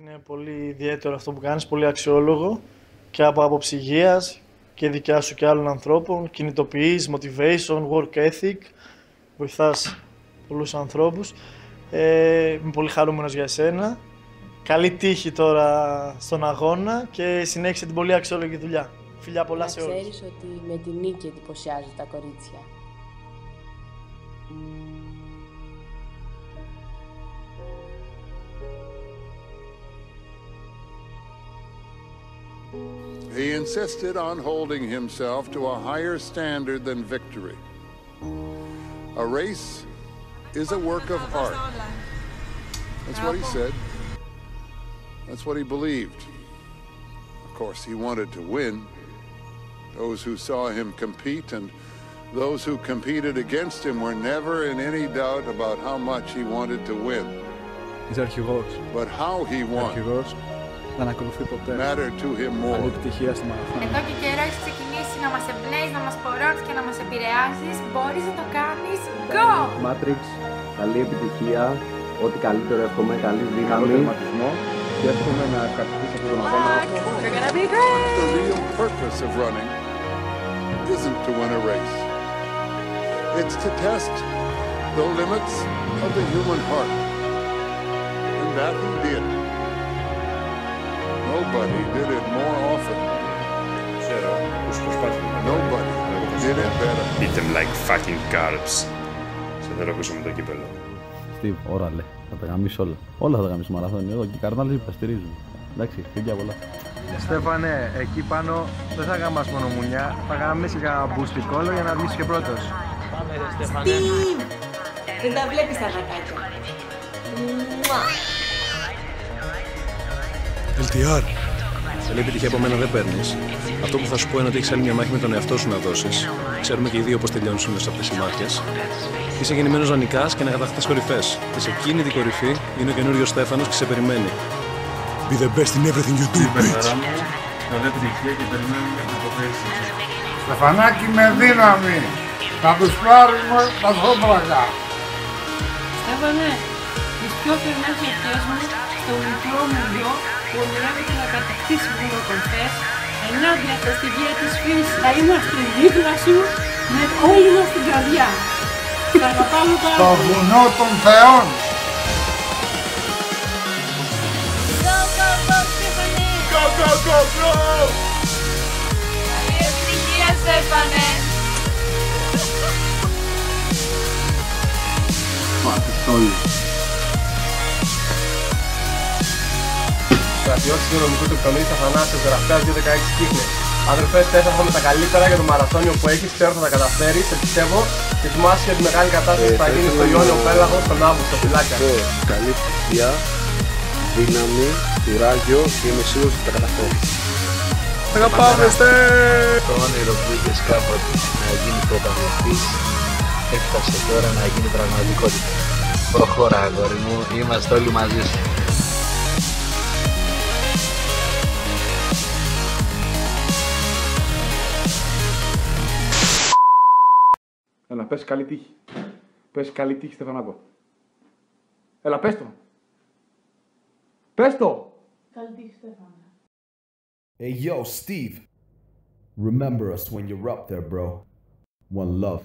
Είναι πολύ ιδιαίτερο αυτό που κάνεις, πολύ αξιόλογο και από άποψη υγείας και δικιά σου και άλλων ανθρώπων. Κινητοποιείς, motivation, work ethic, βοηθάς πολλούς ανθρώπους. Είμαι πολύ χαρούμενος για εσένα. Καλή τύχη τώρα στον αγώνα και συνέχισε την πολύ αξιόλογη δουλειά. Φιλιά πολλά σε όλους. Ξέρεις ότι με την νίκη εντυπωσιάζει τα κορίτσια. He insisted on holding himself to a higher standard than victory. A race is a work of art. That's what he said. That's what he believed. Of course, he wanted to win. Those who saw him compete and those who competed against him were never in any doubt about how much he wanted to win. Είσαι αρχηγός. But how he won Δεν ακολουθεί ποτέ. mattered to him more. Καλή επιτυχία στη μαραθώνια. Εδώ και καιρό έχεις ξεκινήσει να μας εμπνέεις, να μας πορώνεις και να μας επηρεάζεις. Μπορείς να το κάνεις. Go! Matrix, καλή επιτυχία. Ό,τι καλύτερο εύχομαι, καλή δύναμη. Και εύχομαι να κατακτήσεις αυτόν τον αγώνα. You're gonna be great! The real purpose of running isn't to win a race. It's to test the limits of the human heart. And that he did. Nobody did it more often. Nobody did it better. Eat them like fucking carbs. Σε θέλω πίσω με το κύπελο. Steve, όραλε. Θα τα γαμίσω όλα. Όλα θα τα γαμίσω μαραθώνιο. Εδώ και οι καρνάλες υποστηρίζουν. Εντάξει, φύγει πολλά. Στέφανε, εκεί πάνω δεν θα γάμας μόνο μουνιά, θα γάμεις για μπουστικόλο για να βγεις και πρώτος. Steve! Δεν τα βλέπεις τα γατάκια. LTR. Καλή επιτυχία από μένα δεν παίρνεις. Αυτό που θα σου πω είναι ότι έχεις άλλη μια μάχη με τον εαυτό σου να δώσεις. Ξέρουμε και οι δύο πώς τελειώνουν συνήθως αυτές οι μάχες. Είσαι γεννημένος να νικάς και να κατακτάς κορυφές. Και σε εκείνη την κορυφή είναι ο καινούριος Στέφανος και σε περιμένει. Be the best in everything you do, bitch. Καλή επιτυχία και περιμένουμε να το θέσεις. Στεφανάκη με δύναμη. Να τους πάρουμε τα θόμπρακα. Στέφανε, τις πιο θερμές ευχές μου στο μικρό μου γιο που ονειρεύεται να κατακτήσει μόνο κορφές ενάντια στα στοιχεία της φύσης. Θα είμαστε δίπλα σου με όλη μας την καρδιά. Θα αγαπάμε πάρα Το πολύ. βουνό των θεών. Go, go, go, Στέφανε! Go, go, go, bro! Καλή επιτυχία, Στέφανε! Πατριστόλι. Στρατιώτης του νομικού του Εκτονής Αθανάσιος, γραφτέας 2-16 κύχνε. Αδερφέ Στέφα, με τα καλύτερα για το μαραθώνιο που έχεις, ξέρω θα τα καταφέρεις, σε πιστεύω και ετοιμάσαι για τη μεγάλη κατάσταση που θα γίνει στο Ιόνιο Πέλαγο στον Αύγουστο, φιλάκια. Καλή επιτυχία, δύναμη, κουράγιο και είμαι σίγουρος ότι θα τα καταφέρεις. Αγαπάμε, Το όνειρο που είχες κάποτε να γίνει πρωταγωνιστής έφτασε τώρα να γίνει πραγματικότητα. Προχώρα, αγόρι μου, είμαστε όλοι μαζί σου. Έλα, πες καλή τύχη. Πες καλή τύχη, Στεφανάκο. Έλα, πες το. Πες το. Καλή τύχη, Στέφανε. Hey yo, Steve. Remember us when you're up there, bro. One love.